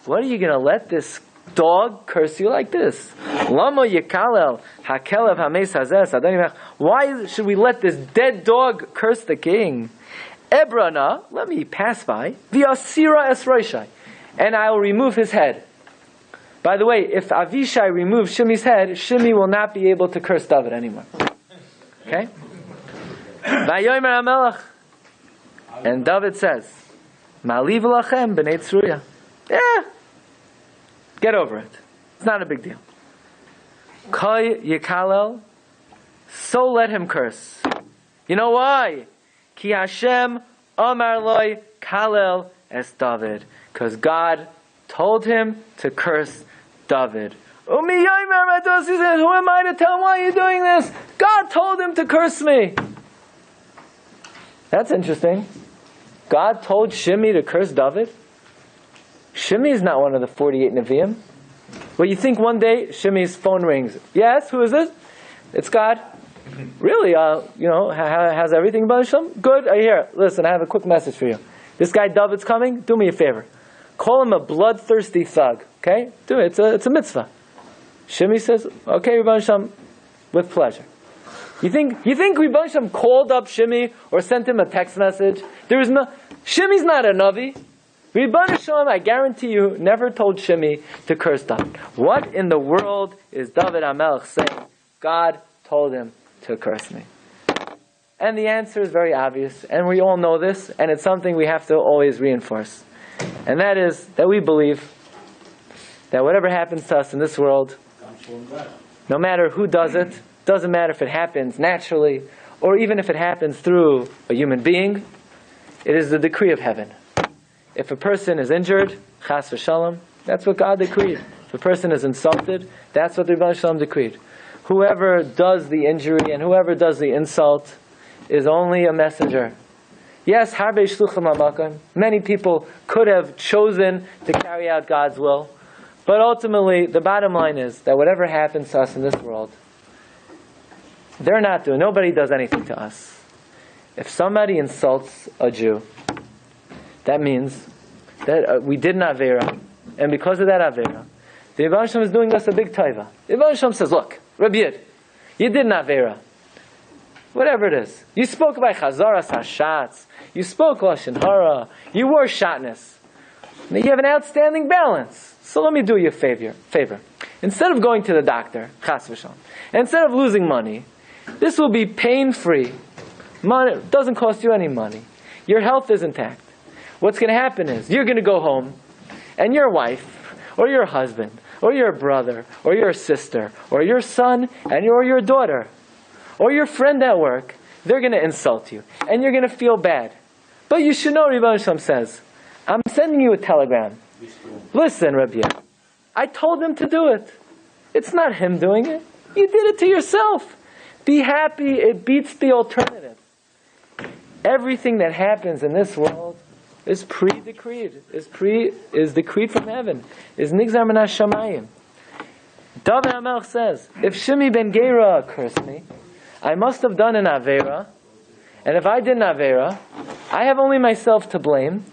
Speaker 2: what are you going to let this dog curse you like this? Lama yikalel hakelev hameis hazeh. Why should we let this dead dog curse the king? Ebrana, let me pass by. V'asira es roshai, and I will remove his head. By the way, if Avishai removes Shimi's head, Shimi will not be able to curse David anymore. Okay? Vayomer HaMelech, and David says, Ma'aliv lachem b'nei Tzruya. Yeah, get over it. It's not a big deal. Koi yikalel, so let him curse. You know why? Ki Hashem amar loy kalel es David. Because God told him to curse David. Who am I to tell him why you're doing this? God told him to curse me. That's interesting. God told Shimi to curse David? Shimi is not one of the 48 Nevi'im. Well, you think one day Shimi's phone rings. Yes, who is it? It's God. Really, how's everything, Baruch Hashem? Good, I hear. Listen, I have a quick message for you. This guy David's coming. Do me a favor. Call him a bloodthirsty thug. Okay? Do it. It's a mitzvah. Shimi says, okay, Rabbi Hashem, with pleasure. You think Rabbi Hashem called up Shimi or sent him a text message? Shimi's not a Navi. Rabbi Hashem, I guarantee you, never told Shimi to curse David. What in the world is David HaMelech saying? God told him to curse me. And the answer is very obvious, and we all know this, and it's something we have to always reinforce. And that is that we believe that whatever happens to us in this world, no matter who does it, doesn't matter if it happens naturally, or even if it happens through a human being, it is the decree of heaven. If a person is injured, chas v'shalom, that's what God decreed. If a person is insulted, that's what the Rebbe Shalom decreed. Whoever does the injury and whoever does the insult is only a messenger. Yes, harbe shluchim hamakom. Many people could have chosen to carry out God's will, but ultimately, the bottom line is that whatever happens to us in this world, they're not doing. Nobody does anything to us. If somebody insults a Jew, that means that we did an avera, and because of that avera, the Rebbe Shalom is doing us a big taiva. The Rebbe Shalom says, look, Rabbi, you did an avera. Whatever it is. You spoke by chazaras hashatz. You spoke lashon hara. You wore shatnez. You have an outstanding balance. So let me do you a favor. Instead of going to the doctor, chas v'shalom, instead of losing money, this will be pain-free. Money doesn't cost you any money. Your health is intact. What's going to happen is you're going to go home, and your wife, or your husband, or your brother, or your sister, or your son, or your daughter, or your friend at work, they're going to insult you, and you're going to feel bad. But you should know, Rebbe Shalom says, I'm sending you a telegram. Listen, Rabbi, I told him to do it. It's not him doing it. You did it to yourself. Be happy. It beats the alternative. Everything that happens in this world is pre-decreed. Is decreed from heaven. Is nigzar min hashamayim. David HaMelech says, if Shimi ben Gera cursed me, I must have done an Avera. And if I did an Avera, I have only myself to blame.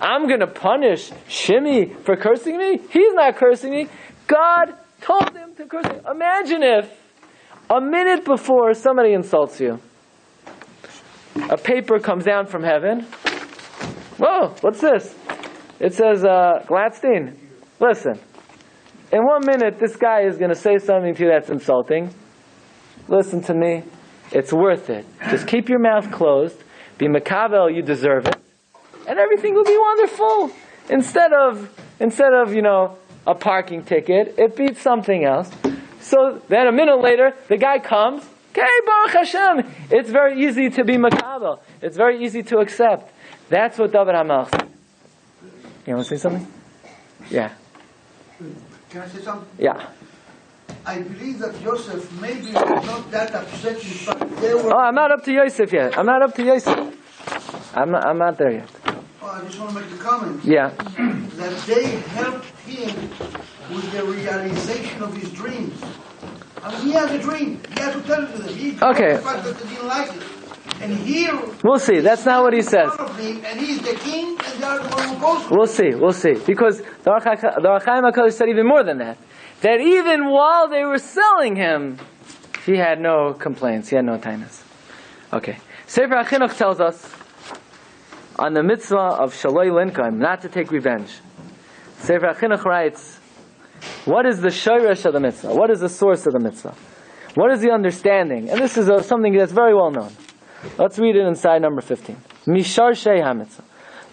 Speaker 2: I'm going to punish Shimi for cursing me? He's not cursing me. God told him to curse me. Imagine if a minute before somebody insults you, a paper comes down from heaven. Whoa, what's this? It says, Glatstein, listen, in 1 minute this guy is going to say something to you that's insulting. Listen to me. It's worth it. Just keep your mouth closed. Be makabel, you deserve it. And everything will be wonderful. Instead of, a parking ticket, it beats something else. So then a minute later, the guy comes. Okay, Baruch Hashem. It's very easy to be makabel. It's very easy to accept. That's what David HaMelech said. You want to say something? Yeah.
Speaker 3: Can I say something?
Speaker 2: Yeah.
Speaker 3: I believe that Yosef maybe was not that upset, but they were...
Speaker 2: Oh, I'm not up to Yosef yet. I'm not I'm not there yet.
Speaker 3: Oh, I just want to make a comment.
Speaker 2: Yeah.
Speaker 3: That they helped him with the realization of his dreams. I mean, he had a dream. He had to tell it to them. He told
Speaker 2: Okay.
Speaker 3: the fact that they didn't like it. And here...
Speaker 2: We'll see. That's not what he says.
Speaker 3: And he's the king, and they are the one who goes to him.
Speaker 2: We'll see. Because the Ohr HaChaim HaKadosh said even more than that. That even while they were selling him, he had no complaints. He had no tightness. Okay. Sefer HaChinuch tells us on the mitzvah of Shaloi Linkaim, not to take revenge. Sefer HaChinuch writes, what is the shoresh of the mitzvah? What is the source of the mitzvah? What is the understanding? And this is something that's very well known. Let's read it inside number 15. Mishar Shei HaMitzvah.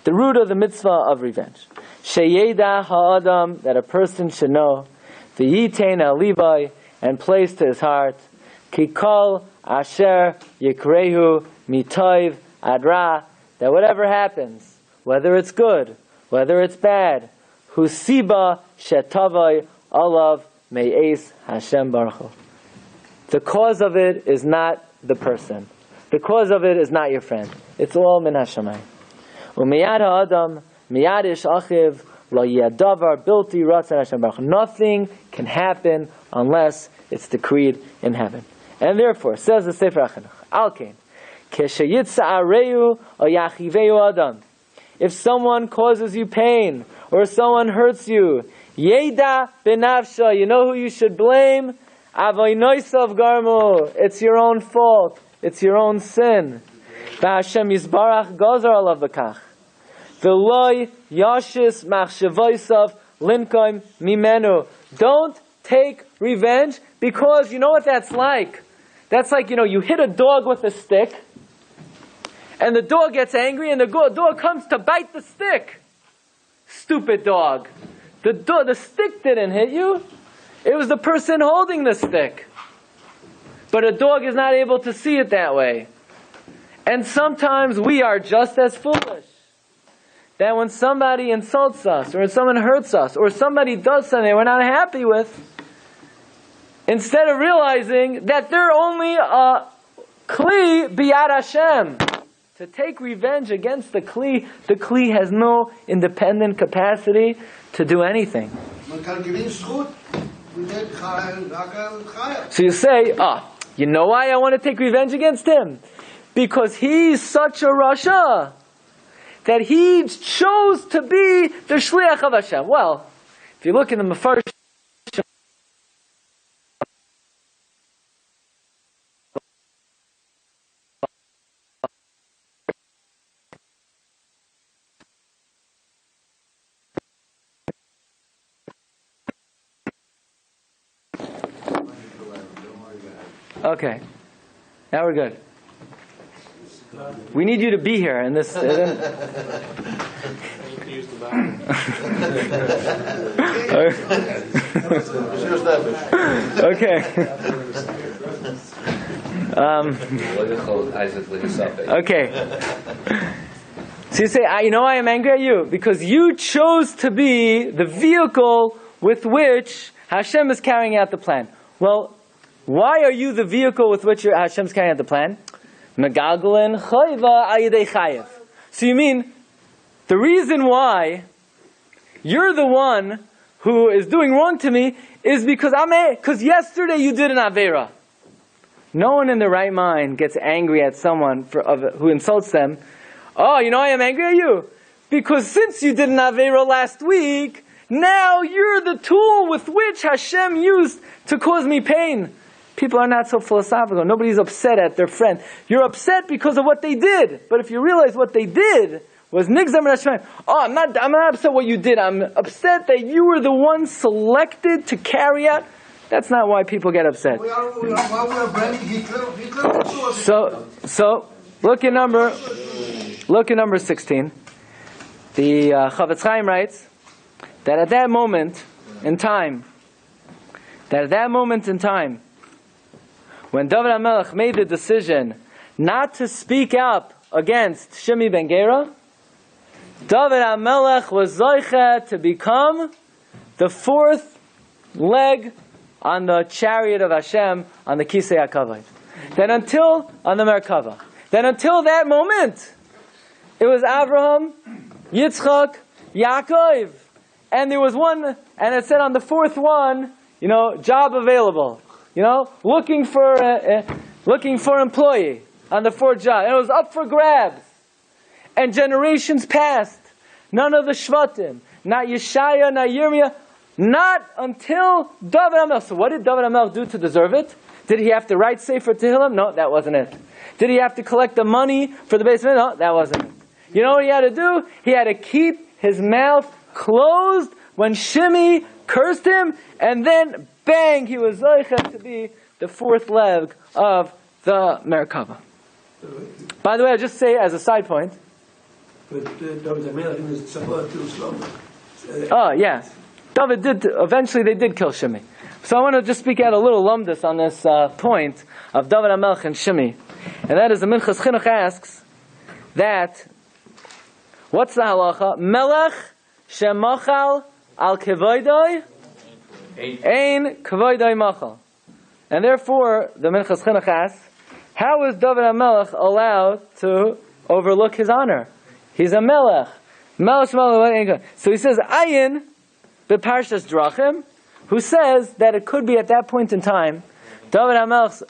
Speaker 2: The root of the mitzvah of revenge. Sheyeda ha'adam, that a person should know. V'yitein ha'libay, and place to his heart. Kikol asher yikrehu mitoiv adra, that whatever happens, whether it's good, whether it's bad, husiba shetavai alav me'es Hashem baruch hu. The cause of it is not the person. The cause of it is not your friend. It's all min hashamayim. U'miyad ha'adam miyad ish achiv lo yadavar bilti ratzon Hashem baruch hu. Nothing can happen unless it's decreed in heaven. And therefore, says the Sefer HaChinuch, Alkein, Keshayitza o yachiveu adam. If someone causes you pain, or someone hurts you, Yeda benafsha, you know who you should blame? Avoinoisav garmu, it's your own fault, it's your own sin. V'Hashem yisbarach gozar alav v'kach. V'loi yashis machshavoisav linkoim mimenu. Don't take revenge, because you know what that's like. That's like, you hit a dog with a stick, and the dog gets angry, and the dog comes to bite the stick. Stupid dog. The stick didn't hit you. It was the person holding the stick. But a dog is not able to see it that way. And sometimes we are just as foolish. That when somebody insults us, or when someone hurts us, or somebody does something we're not happy with, instead of realizing that they're only a kli biyad Hashem, to take revenge against the kli has no independent capacity to do anything. So you say, you know why I want to take revenge against him? Because he's such a rasha that he chose to be the shliach of Hashem. Well, if you look in the first Okay, now we're good. We need you to be here in this. Okay. Okay. So you say, you know I am angry at you? Because you chose to be the vehicle with which Hashem is carrying out the plan. Well, why are you the vehicle with which Hashem is carrying out the plan? Megalgalin chayva ayidei chayev. So you mean, the reason why you're the one who is doing wrong to me is because yesterday you did an avera. No one in their right mind gets angry at someone who insults them. Oh, you know I am angry at you? Because since you did an avera last week, now you're the tool with which Hashem used to cause me pain. People are not so philosophical. Nobody's upset at their friend. You're upset because of what they did. But if you realize what they did was nigzam Hashem. Oh, I'm not upset what you did. I'm upset that you were the one selected to carry out. That's not why people get upset.
Speaker 3: We are blaming Hitler.
Speaker 2: So look at number 16. The Chavetz Chaim writes that at that moment in time, when David HaMelech made the decision not to speak up against Shimi ben Gera, David HaMelech was zoicha to become the fourth leg on the chariot of Hashem, on the Kisei HaKavod. On the Merkava. Then until that moment, it was Abraham, Yitzchak, Yaakov. And there was one, and it said on the fourth one, job available. Looking for employee on the fourth job. And it was up for grabs. And generations passed. None of the Shvatim, not Yeshaya, not Yirmiyah, not until David HaMelech. So what did David HaMelech do to deserve it? Did he have to write Sefer Tehillim? No, that wasn't it. Did he have to collect the money for the basement? No, that wasn't it. You know what he had to do? He had to keep his mouth closed when Shimi cursed him, and then bang, he was zoicha to be the fourth leg of the Merkava. By the way, I'll just say as a side point. Oh, yes. David did, eventually they did kill Shimi. So I want to just speak out a little lumdus on this point of David HaMelech and Shimi. And that is the Minchas Chinuch asks that, what's the halacha? Melech shemachal al kevoidoi ein kevoidoi machal. And therefore, the Minchas Chinuch asks, how is David HaMelech allowed to overlook his honor? He's a melech. So he says, Ayin, the Parshas Drachim, who says that it could be at that point in time, David HaMelech's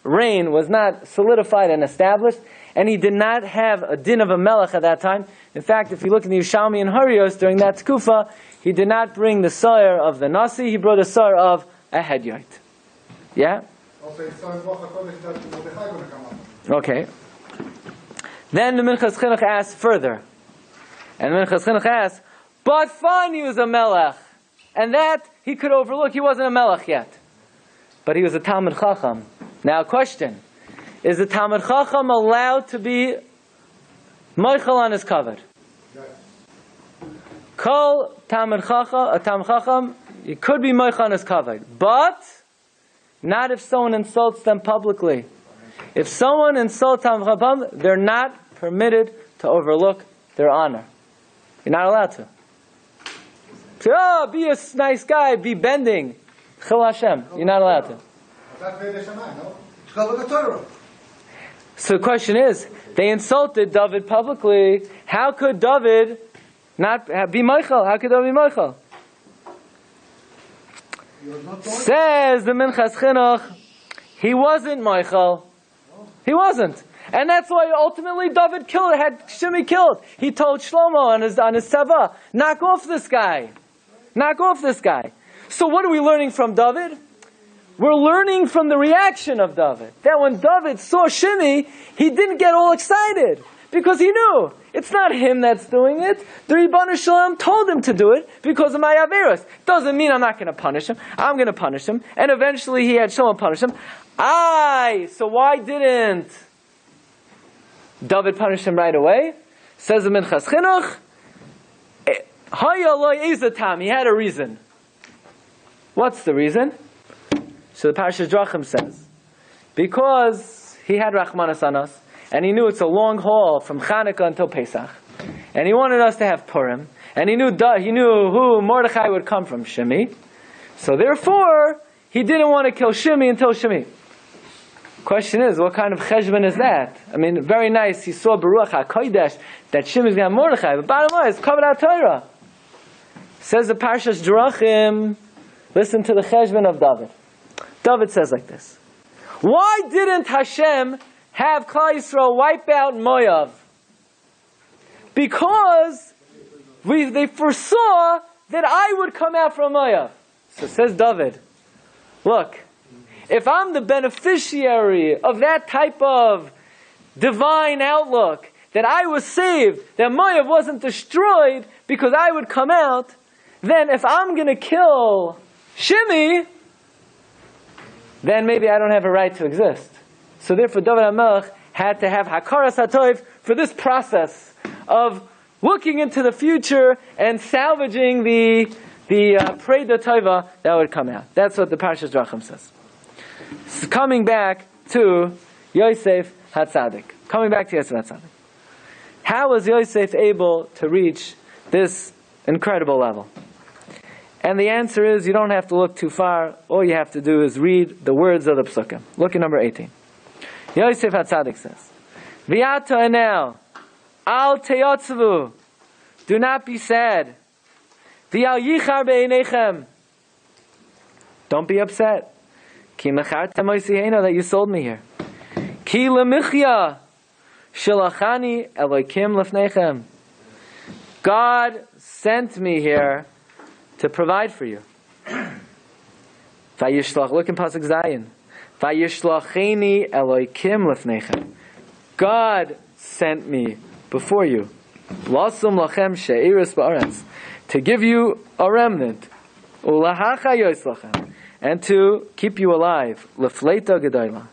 Speaker 2: reign was not solidified and established, and he did not have a din of a melech at that time. In fact, if you look in the Yerushalmi and Harios during that tkufa, he did not bring the sire of the Nasi, he brought the sire of a hedyot. Yeah? Okay. Then the Minchas Chinuch asks further. And the Minchas Chinuch asks, but fine, he was a melech. And that he could overlook. He wasn't a melech yet. But he was a Talmid Chacham. Now, question. Is the Talmid Chacham allowed to be Moichel on his kavod? Yes. Kol Talmid Chacham, he could be Moichel on his kavod. But not if someone insults them publicly. If someone insults Talmid Chacham, they're not permitted to overlook their honor. You're not allowed to. So, be a nice guy, be bending. Chil Hashem. You're not allowed to. So the question is, they insulted David publicly. How could David not be Michael? How could David be Michael? Says the Minchas Chinuch, he wasn't Michael. He wasn't. And that's why ultimately David had Shimi killed. He told Shlomo on his tzava, knock off this guy. Knock off this guy. So what are we learning from David? We're learning from the reaction of David. That when David saw Shimi, he didn't get all excited. Because he knew, it's not him that's doing it. The Ribbon Shalom told him to do it because of my Averos. Doesn't mean I'm not going to punish him. I'm going to punish him. And eventually he had Shalom punish him. So why didn't David punish him right away? Says the Minchas Chinuch, he had a reason. What's the reason? So the Parshas Drachim says, because he had Rachmanas on us, and he knew it's a long haul from Chanukah until Pesach, and he wanted us to have Purim, and he knew who Mordechai would come from, Shimi. So therefore, he didn't want to kill Shimi until Shimi. Question is, what kind of cheshbon is that? I mean, very nice. He saw Baruch HaKodesh that Shimi is going to have Mordechai, but bottom line is covered out Torah. Says the Parshas Drachim. Listen to the cheshbon of David. David says like this: why didn't Hashem have Klal Yisrael wipe out Moav? Because they foresaw that I would come out from Moav. So says David, look, if I'm the beneficiary of that type of divine outlook, that I was saved, that Moav wasn't destroyed because I would come out, then if I'm going to kill Shimi, then maybe I don't have a right to exist. So therefore David HaMelech had to have Hakaras HaTov for this process of looking into the future and salvaging the Preda Tova that would come out. That's what the Parshas Drachim says. So coming back to Yosef Hatzadik. How was Yosef able to reach this incredible level? And the answer is, you don't have to look too far. All you have to do is read the words of the Psukim. Look at number 18. Yosef Hatzadik says, V'ata enel, al teyotzvu, do not be sad. V'al yichar be'einechem, don't be upset. Ki mechartem oisihena, that you sold me here. Ki lemichya, shalachani Elokim lefnechem. God sent me here to provide for you. Vayishlach, look in Pasuk Zayin. Vayishlacheni Elokim lefnechem. God sent me before you. Lasum lachem she'iris ba'aretz, to give you a remnant. Ulahacha yoslachem, and to keep you alive. Lefleita gedayla.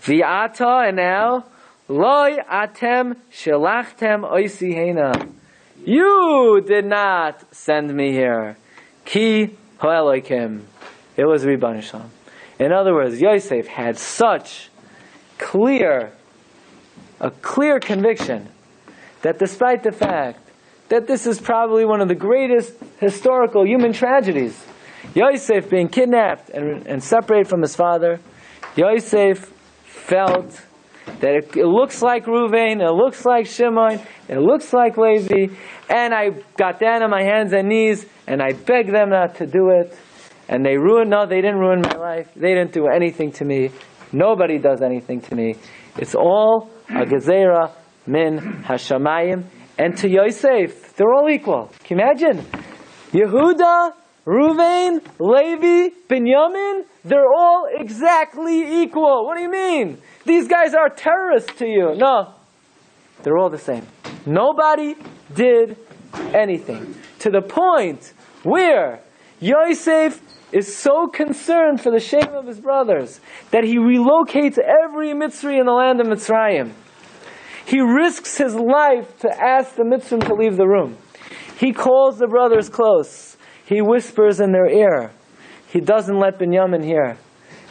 Speaker 2: V'ata, and now, loy atem shelachtem oisihena. You did not send me here. Ki ho'elokim. It was Ribbon Shalom. In other words, Yosef had such a clear conviction that despite the fact that this is probably one of the greatest historical human tragedies, Yosef being kidnapped and separated from his father, Yosef felt that it looks like Reuven, it looks like Shimon, it looks like Levi, and I got down on my hands and knees and I begged them not to do it, and they didn't ruin my life, they didn't do anything to me, nobody does anything to me, it's all a gezerah min hashamayim. And to Yosef, they're all equal. Can you imagine? Yehuda, Reuven, Levi, Binyamin, they're all exactly equal. What do you mean? These guys are terrorists to you. No. They're all the same. Nobody did anything. To the point where Yosef is so concerned for the shame of his brothers that he relocates every Mitzri in the land of Mitzrayim. He risks his life to ask the Mitzrim to leave the room. He calls the brothers close. He whispers in their ear. He doesn't let Binyamin hear.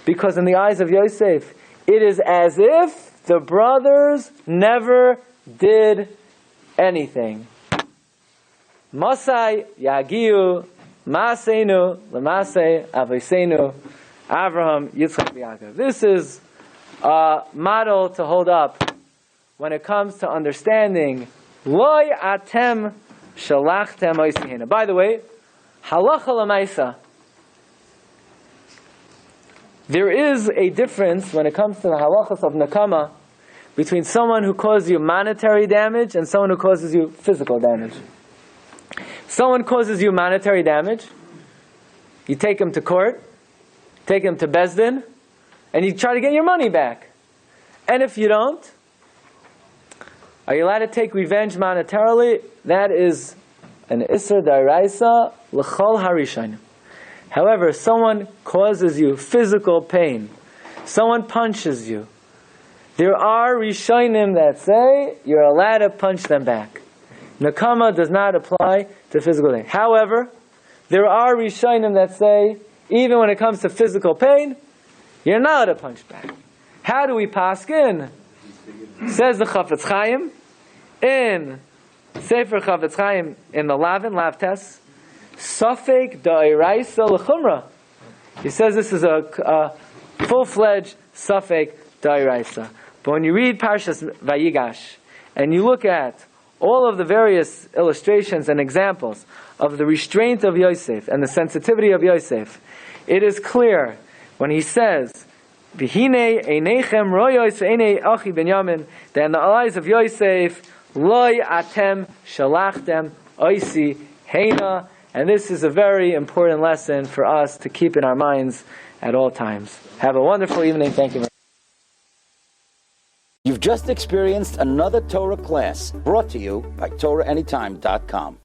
Speaker 2: Because in the eyes of Yosef, it is as if the brothers never did anything. Masai yagiu Masenu Lamase Avosenu Avraham Yitzchak Yaakov. This is a model to hold up when it comes to understanding Loy Atem Shalachtem Oisihena. By the way, halacha lemaisa, there is a difference when it comes to the halachas of nakama between someone who causes you monetary damage and someone who causes you physical damage. Someone causes you monetary damage, you take him to court, take him to Beis Din, and you try to get your money back. And if you don't, are you allowed to take revenge monetarily? That is an Isser D'Oraisa L'chol Harishayim. However, someone causes you physical pain, someone punches you, there are Rishonim that say you're allowed to punch them back. Nakama does not apply to physical pain. However, there are Rishonim that say even when it comes to physical pain, you're not allowed to punch back. How do we paskin? Says the Chafetz Chaim in Sefer Chafetz Chaim in the Lav Tes, Safek da'iraisa l'chumra. He says this is a full-fledged Safek da'iraisa. But when you read Parshas Vayigash and you look at all of the various illustrations and examples of the restraint of Yosef and the sensitivity of Yosef, it is clear when he says, "V'hinei einechem royos einei achi Benyamin," that in the eyes of Yosef, loy atem shalachtem oisi heina. And this is a very important lesson for us to keep in our minds at all times. Have a wonderful evening. Thank you very much.
Speaker 1: You've just experienced another Torah class brought to you by TorahAnytime.com.